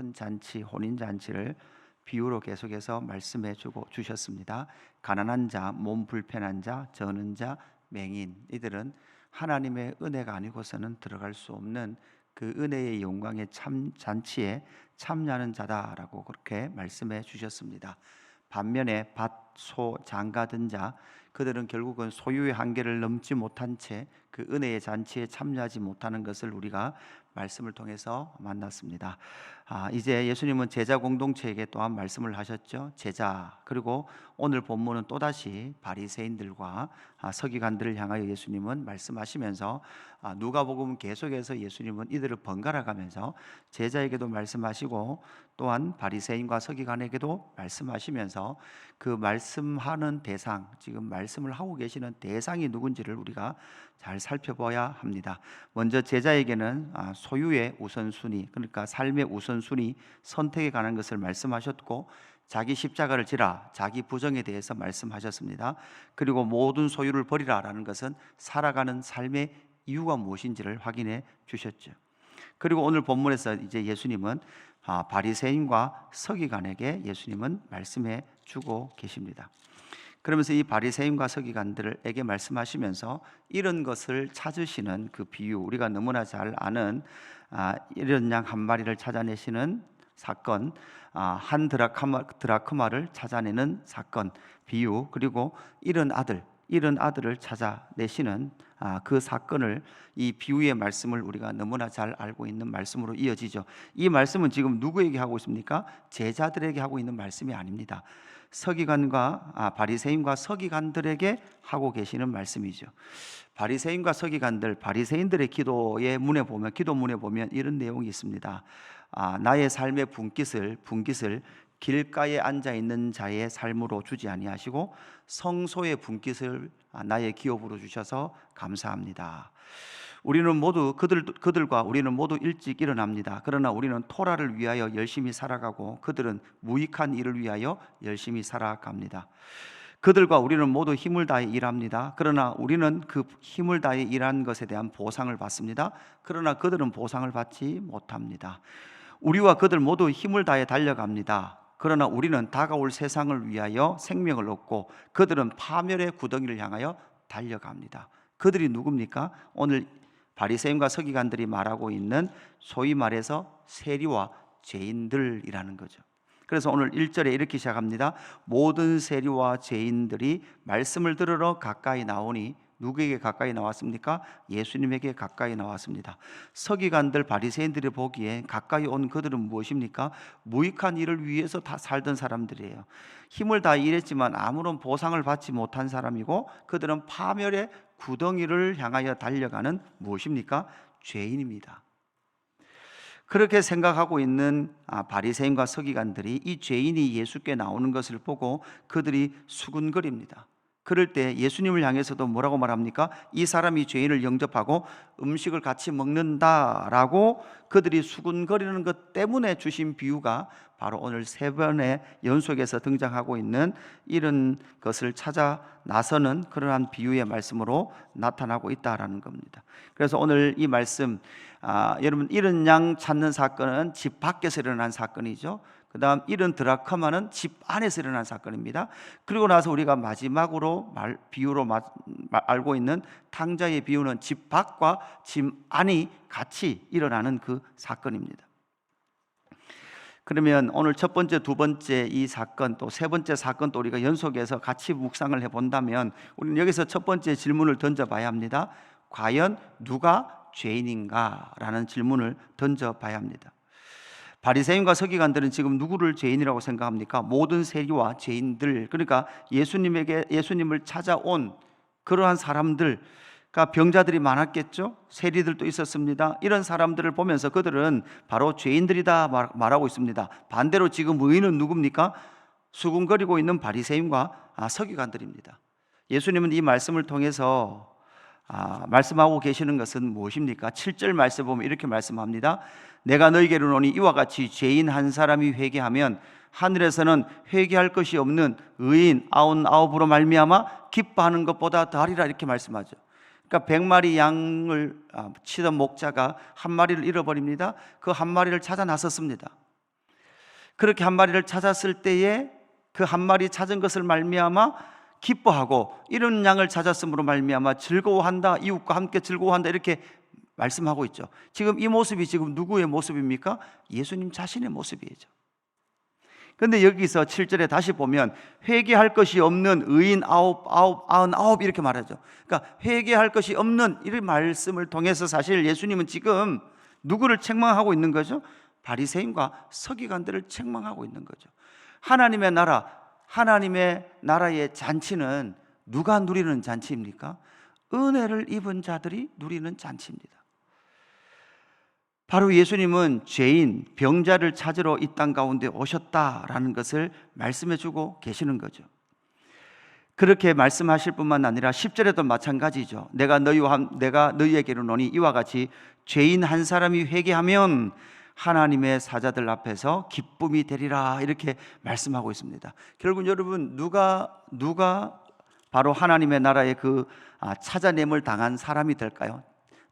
큰 잔치, 혼인잔치를 비유로 계속해서 말씀해 주셨습니다. 가난한 자, 몸 불편한 자, 저는 자, 맹인, 이들은 하나님의 은혜가 아니고서는 들어갈 수 없는 그 은혜의 영광의 잔치에 참여하는 자다라고 그렇게 말씀해 주셨습니다. 반면에 밭, 소, 장가 든 자, 그들은 결국은 소유의 한계를 넘지 못한 채 그 은혜의 잔치에 참여하지 못하는 것을 우리가 말씀을 통해서 만났습니다. 이제 예수님은 제자 공동체에게 또한 말씀을 하셨죠. 제자, 그리고 오늘 본문은 또다시 바리새인들과 서기관들을 향하여 예수님은 말씀하시면서 누가복음 계속해서 예수님은 이들을 번갈아 가면서 제자에게도 말씀하시고 또한 바리새인과 서기관에게도 말씀하시면서 그 말씀하는 대상, 지금 말씀을 하고 계시는 대상이 누군지를 우리가 잘 살펴봐야 합니다. 먼저 제자에게는 소유의 우선순위, 그러니까 삶의 우선순위, 선택에 관한 것을 말씀하셨고, 자기 십자가를 지라, 자기 부정에 대해서 말씀하셨습니다. 그리고 모든 소유를 버리라라는 것은 살아가는 삶의 이유가 무엇인지를 확인해 주셨죠. 그리고 오늘 본문에서 이제 예수님은 바리새인과 서기관에게 예수님은 말씀해 주고 계십니다. 그러면서 이 바리새인과 서기관들에게 말씀하시면서 이런 것을 찾으시는 그 비유, 우리가 너무나 잘 아는 이런 양 한 마리를 찾아내시는 사건, 한 드라크마를 찾아내는 사건, 비유, 그리고 이런 아들을 찾아내시는 그 사건을, 이 비유의 말씀을 우리가 너무나 잘 알고 있는 말씀으로 이어지죠. 이 말씀은 지금 누구에게 하고 있습니까? 제자들에게 하고 있는 말씀이 아닙니다. 서기관과 바리새인과 서기관들에게 하고 계시는 말씀이죠. 바리새인과 서기관들, 바리새인들의 기도문에 보면 이런 내용이 있습니다. 나의 삶의 분깃을 길가에 앉아 있는 자의 삶으로 주지 아니하시고 성소의 분깃을 나의 기업으로 주셔서 감사합니다. 우리는 모두 그들과 우리는 모두 일찍 일어납니다. 그러나 우리는 토라를 위하여 열심히 살아가고 그들은 무익한 일을 위하여 열심히 살아갑니다. 그들과 우리는 모두 힘을 다해 일합니다. 그러나 우리는 그 힘을 다해 일한 것에 대한 보상을 받습니다. 그러나 그들은 보상을 받지 못합니다. 우리와 그들 모두 힘을 다해 달려갑니다. 그러나 우리는 다가올 세상을 위하여 생명을 얻고 그들은 파멸의 구덩이를 향하여 달려갑니다. 그들이 누굽니까? 오늘 바리새인과 서기관들이 말하고 있는 소위 말해서 세리와 죄인들이라는 거죠. 그래서 오늘 1절에 이렇게 시작합니다. 모든 세리와 죄인들이 말씀을 들으러 가까이 나오니, 누구에게 가까이 나왔습니까? 예수님에게 가까이 나왔습니다. 서기관들, 바리새인들이 보기에 가까이 온 그들은 무엇입니까? 무익한 일을 위해서 다 살던 사람들이에요. 힘을 다 일했지만 아무런 보상을 받지 못한 사람이고, 그들은 파멸의 구덩이를 향하여 달려가는 무엇입니까? 죄인입니다. 그렇게 생각하고 있는 바리새인과 서기관들이 이 죄인이 예수께 나오는 것을 보고 그들이 수군거립니다. 그럴 때 예수님을 향해서도 뭐라고 말합니까? 이 사람이 죄인을 영접하고 음식을 같이 먹는다라고 그들이 수군거리는 것 때문에 주신 비유가 바로 오늘 3번의 연속에서 등장하고 있는 이런 것을 찾아 나서는 그러한 비유의 말씀으로 나타나고 있다라는 겁니다. 그래서 오늘 이 말씀, 여러분, 이런 양 찾는 사건은 집 밖에서 일어난 사건이죠. 그 다음 이런 드라크마는 집 안에서 일어난 사건입니다. 그리고 나서 우리가 마지막으로 비유로 알고 있는 탕자의 비유는 집 밖과 집 안이 같이 일어나는 그 사건입니다. 그러면 오늘 첫 번째, 두 번째 이 사건, 또 세 번째 사건도 우리가 연속해서 같이 묵상을 해본다면 우리는 여기서 첫 번째 질문을 던져봐야 합니다. 과연 누가 죄인인가? 라는 질문을 던져봐야 합니다. 바리새인과 서기관들은 지금 누구를 죄인이라고 생각합니까? 모든 세리와 죄인들, 그러니까 예수님을 찾아온 그러한 사람들, 그러니까 병자들이 많았겠죠? 세리들도 있었습니다. 이런 사람들을 보면서 그들은 바로 죄인들이다 말하고 있습니다. 반대로 지금 의인은 누굽니까? 수군거리고 있는 바리새인과 서기관들입니다. 예수님은 이 말씀을 통해서 말씀하고 계시는 것은 무엇입니까? 7절 말씀 보면 이렇게 말씀합니다. 내가 너희에게 이르노니 이와 같이 죄인 한 사람이 회개하면 하늘에서는 회개할 것이 없는 의인 99으로 말미암아 기뻐하는 것보다 더하리라, 이렇게 말씀하죠. 그러니까 100마리 양을 치던 목자가 한 마리를 잃어버립니다. 그 한 마리를 찾아 나섰습니다. 그렇게 한 마리를 찾았을 때에 그 한 마리 찾은 것을 말미암아 기뻐하고 이런 양을 찾았으므로 말미암아 즐거워한다, 이웃과 함께 즐거워한다, 이렇게 말씀하고 있죠. 지금 이 모습이 지금 누구의 모습입니까? 예수님 자신의 모습이죠. 그런데 여기서 7절에 다시 보면 회개할 것이 없는 의인 99 이렇게 말하죠. 그러니까 회개할 것이 없는 이런 말씀을 통해서 사실 예수님은 지금 누구를 책망하고 있는 거죠? 바리새인과 서기관들을 책망하고 있는 거죠. 하나님의 나라의 잔치는 누가 누리는 잔치입니까? 은혜를 입은 자들이 누리는 잔치입니다. 바로 예수님은 죄인, 병자를 찾으러 이 땅 가운데 오셨다라는 것을 말씀해 주고 계시는 거죠. 그렇게 말씀하실 뿐만 아니라 10절에도 마찬가지죠. 내가 너희에게 이르노니 이와 같이 죄인 한 사람이 회개하면 하나님의 사자들 앞에서 기쁨이 되리라, 이렇게 말씀하고 있습니다. 결국 여러분, 누가 바로 하나님의 나라의 그 찾아냄을 당한 사람이 될까요?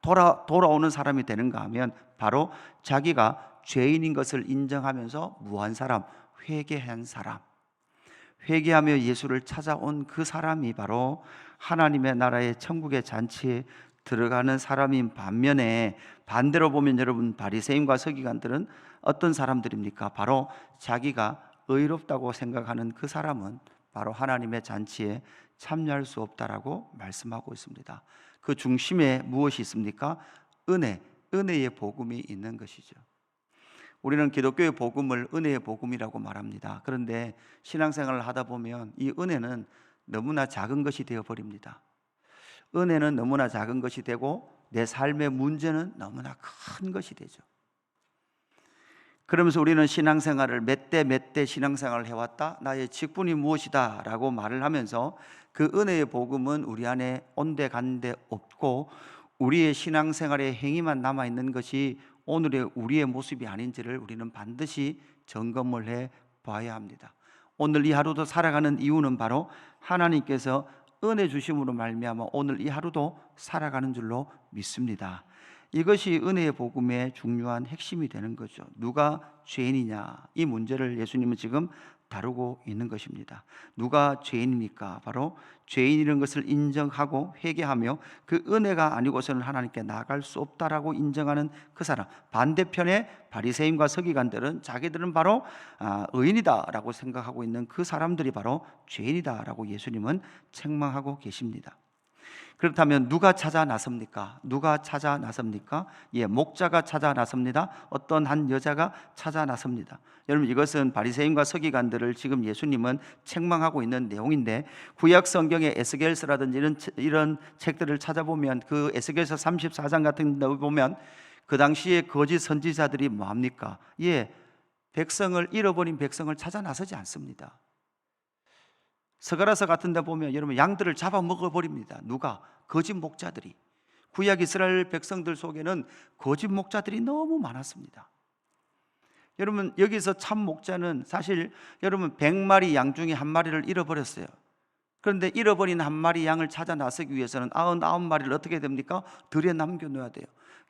돌아오는 사람이 되는가 하면 바로 자기가 죄인인 것을 인정하면서 무한 사람, 회개한 사람, 회개하며 예수를 찾아온 그 사람이 바로 하나님의 나라의 천국의 잔치에 들어가는 사람인 반면에, 반대로 보면 여러분, 바리새인과 서기관들은 어떤 사람들입니까? 바로 자기가 의롭다고 생각하는 그 사람은 바로 하나님의 잔치에 참여할 수 없다라고 말씀하고 있습니다. 그 중심에 무엇이 있습니까? 은혜의 복음이 있는 것이죠. 우리는 기독교의 복음을 은혜의 복음이라고 말합니다. 그런데 신앙생활을 하다 보면 이 은혜는 너무나 작은 것이 되어버립니다. 은혜는 너무나 작은 것이 되고 내 삶의 문제는 너무나 큰 것이 되죠. 그러면서 우리는 신앙생활을 몇 대 신앙생활을 해왔다, 나의 직분이 무엇이다 라고 말을 하면서 그 은혜의 복음은 우리 안에 온데간데 없고 우리의 신앙생활의 행위만 남아있는 것이 오늘의 우리의 모습이 아닌지를 우리는 반드시 점검을 해 봐야 합니다. 오늘 이 하루도 살아가는 이유는 바로 하나님께서 은혜 주심으로 말미암아 오늘 이 하루도 살아가는 줄로 믿습니다. 이것이 은혜의 복음의 중요한 핵심이 되는 거죠. 누가 죄인이냐, 이 문제를 예수님은 지금 다루고 있는 것입니다. 누가 죄인입니까? 바로 죄인이라는 것을 인정하고 회개하며 그 은혜가 아니고서는 하나님께 나아갈 수 없다라고 인정하는 그 사람. 반대편에 바리새인과 서기관들은 자기들은 바로 의인이다라고 생각하고 있는 그 사람들이 바로 죄인이다라고 예수님은 책망하고 계십니다. 그렇다면 누가 찾아 나섭니까? 누가 찾아 나섭니까? 목자가 찾아 나섭니다. 어떤 한 여자가 찾아 나섭니다. 여러분, 이것은 바리새인과 서기관들을 지금 예수님은 책망하고 있는 내용인데, 구약 성경의 에스겔서라든지 이런 책들을 찾아보면 그 에스겔서 34장 같은 데 보면 그 당시에 거짓 선지자들이 뭐합니까? 백성을, 잃어버린 백성을 찾아 나서지 않습니다. 스가랴서 같은 데 보면 여러분, 양들을 잡아먹어버립니다. 누가? 거짓 목자들이. 구약 이스라엘 백성들 속에는 거짓 목자들이 너무 많았습니다. 여러분, 여기서 참 목자는 사실 여러분 100마리 양 중에 한 마리를 잃어버렸어요. 그런데 잃어버린 한 마리 양을 찾아 나서기 위해서는 99마리를 어떻게 됩니까? 들에 남겨놓아야 돼요.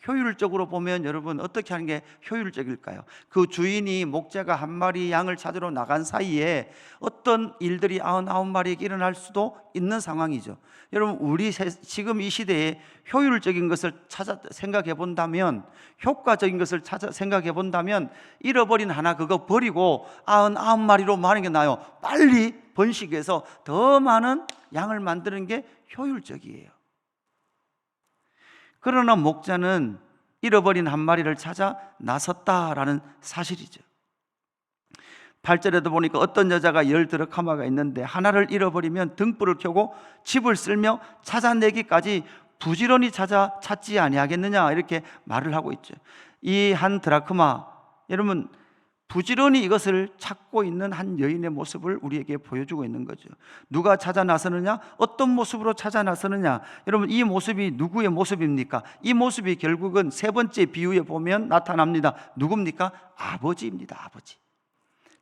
효율적으로 보면 여러분 어떻게 하는 게 효율적일까요? 그 주인이 목자가 한 마리 양을 찾으러 나간 사이에 어떤 일들이 99마리에게 일어날 수도 있는 상황이죠. 여러분, 우리 지금 이 시대에 효율적인 것을 생각해 본다면, 효과적인 것을 생각해 본다면 잃어버린 하나 그거 버리고 99마리로 마는 게 나아요. 빨리 번식해서 더 많은 양을 만드는 게 효율적이에요. 그러나 목자는 잃어버린 한 마리를 찾아 나섰다라는 사실이죠. 8절에도 보니까 어떤 여자가 10드라크마가 있는데 하나를 잃어버리면 등불을 켜고 집을 쓸며 찾아내기까지 부지런히 찾지 아니하겠느냐, 이렇게 말을 하고 있죠. 이 한 드라크마, 여러분 부지런히 이것을 찾고 있는 한 여인의 모습을 우리에게 보여주고 있는 거죠. 누가 찾아 나서느냐? 어떤 모습으로 찾아 나서느냐? 여러분, 이 모습이 누구의 모습입니까? 이 모습이 결국은 세 번째 비유에 보면 나타납니다. 누굽니까? 아버지입니다. 아버지.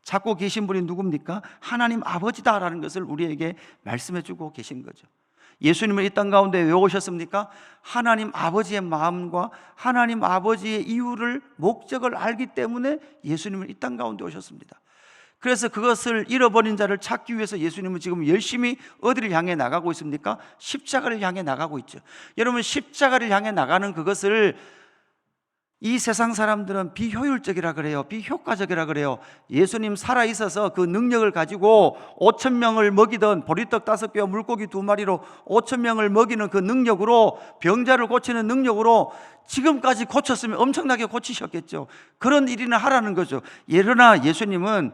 찾고 계신 분이 누굽니까? 하나님 아버지다라는 것을 우리에게 말씀해 주고 계신 거죠. 예수님은 이 땅 가운데 왜 오셨습니까? 하나님 아버지의 마음과 하나님 아버지의 이유를, 목적을 알기 때문에 예수님은 이 땅 가운데 오셨습니다. 그래서 그것을 잃어버린 자를 찾기 위해서 예수님은 지금 열심히 어디를 향해 나가고 있습니까? 십자가를 향해 나가고 있죠. 여러분, 십자가를 향해 나가는 그것을 이 세상 사람들은 비효율적이라 그래요. 비효과적이라 그래요. 예수님 살아있어서 그 능력을 가지고 5천 명을 먹이던, 보리떡 5개와 물고기 2마리로 5천 명을 먹이는 그 능력으로, 병자를 고치는 능력으로 지금까지 고쳤으면 엄청나게 고치셨겠죠. 그런 일이나 하라는 거죠. 그러나 예수님은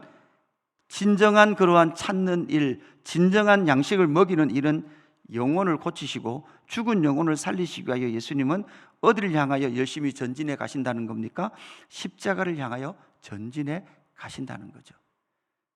진정한 그러한 찾는 일, 진정한 양식을 먹이는 일은 영혼을 고치시고 죽은 영혼을 살리시기 위하여 예수님은 어디를 향하여 열심히 전진해 가신다는 겁니까? 십자가를 향하여 전진해 가신다는 거죠.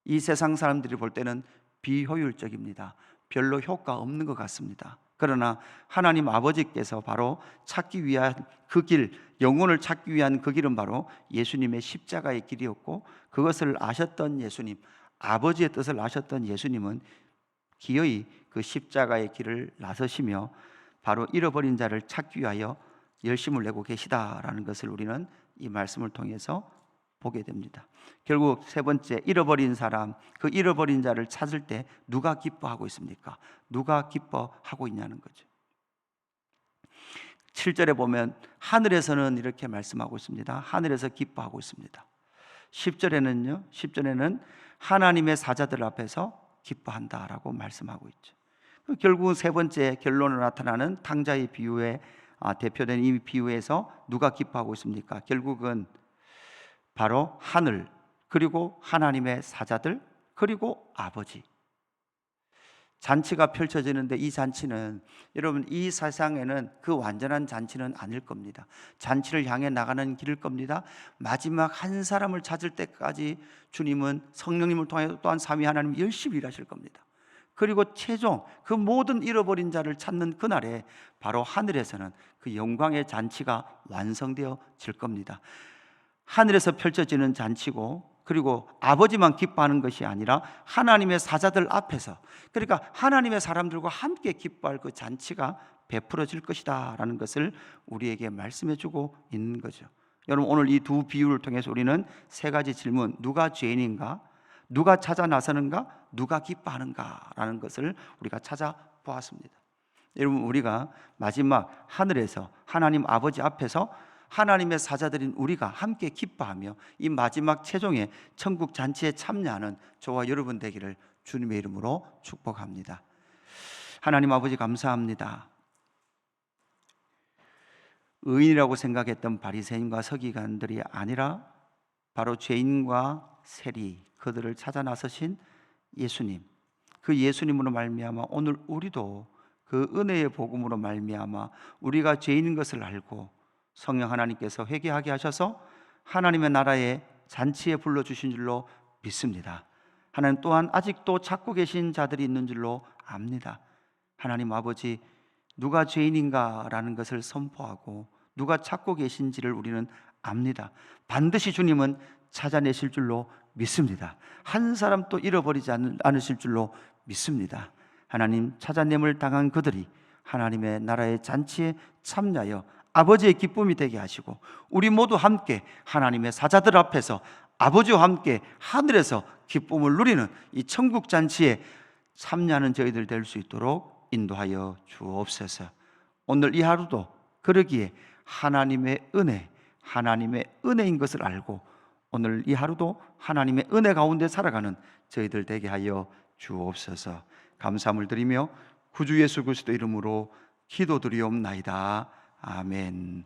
이 세상 사람들이 볼 때는 비효율적입니다. 별로 효과 없는 것 같습니다. 그러나 하나님 아버지께서 바로 찾기 위한 그 길, 영혼을 찾기 위한 그 길은 바로 예수님의 십자가의 길이었고, 그것을 아셨던 예수님, 아버지의 뜻을 아셨던 예수님은 기어이 그 십자가의 길을 나서시며 바로 잃어버린 자를 찾기 위하여 열심을 내고 계시다라는 것을 우리는 이 말씀을 통해서 보게 됩니다. 결국 세 번째, 잃어버린 사람, 그 잃어버린 자를 찾을 때 누가 기뻐하고 있습니까? 누가 기뻐하고 있냐는 거죠. 7절에 보면 하늘에서는 이렇게 말씀하고 있습니다. 하늘에서 기뻐하고 있습니다. 10절에는 하나님의 사자들 앞에서 기뻐한다라고 말씀하고 있죠. 결국 세 번째 결론으로 나타나는 탕자의 비유에 대표된 이 비유에서 누가 기뻐하고 있습니까? 결국은 바로 하늘, 그리고 하나님의 사자들, 그리고 아버지. 잔치가 펼쳐지는데 이 잔치는, 여러분, 이 세상에는 그 완전한 잔치는 아닐 겁니다. 잔치를 향해 나가는 길일 겁니다. 마지막 한 사람을 찾을 때까지 주님은 성령님을 통해 또한 삼위 하나님 열심히 일하실 겁니다. 그리고 최종 그 모든 잃어버린 자를 찾는 그날에 바로 하늘에서는 그 영광의 잔치가 완성되어질 겁니다. 하늘에서 펼쳐지는 잔치고, 그리고 아버지만 기뻐하는 것이 아니라 하나님의 사자들 앞에서, 그러니까 하나님의 사람들과 함께 기뻐할 그 잔치가 베풀어질 것이다 라는 것을 우리에게 말씀해 주고 있는 거죠. 여러분, 오늘 이 두 비유를 통해서 우리는 세 가지 질문, 누가 죄인인가, 누가 찾아 나서는가, 누가 기뻐하는가 라는 것을 우리가 찾아보았습니다. 여러분, 우리가 마지막 하늘에서 하나님 아버지 앞에서 하나님의 사자들인 우리가 함께 기뻐하며 이 마지막 최종의 천국 잔치에 참여하는 저와 여러분 되기를 주님의 이름으로 축복합니다. 하나님 아버지, 감사합니다. 의인이라고 생각했던 바리새인과 서기관들이 아니라 바로 죄인과 세리, 그들을 찾아 나서신 예수님, 그 예수님으로 말미암아 오늘 우리도 그 은혜의 복음으로 말미암아 우리가 죄인인 것을 알고 성령 하나님께서 회개하게 하셔서 하나님의 나라의 잔치에 불러주신 줄로 믿습니다. 하나님 또한 아직도 찾고 계신 자들이 있는 줄로 압니다. 하나님 아버지, 누가 죄인인가 라는 것을 선포하고 누가 찾고 계신지를 우리는 압니다. 반드시 주님은 찾아내실 줄로 믿습니다. 한 사람도 잃어버리지 않으실 줄로 믿습니다. 하나님, 찾아냄을 당한 그들이 하나님의 나라의 잔치에 참여하여 아버지의 기쁨이 되게 하시고 우리 모두 함께 하나님의 사자들 앞에서 아버지와 함께 하늘에서 기쁨을 누리는 이 천국 잔치에 참여하는 저희들 될 수 있도록 인도하여 주옵소서. 오늘 이 하루도 그러기에 하나님의 은혜인 것을 알고 오늘 이 하루도 하나님의 은혜 가운데 살아가는 저희들 되게 하여 주옵소서. 감사함을 드리며 구주 예수 그리스도 이름으로 기도드리옵나이다. 아멘.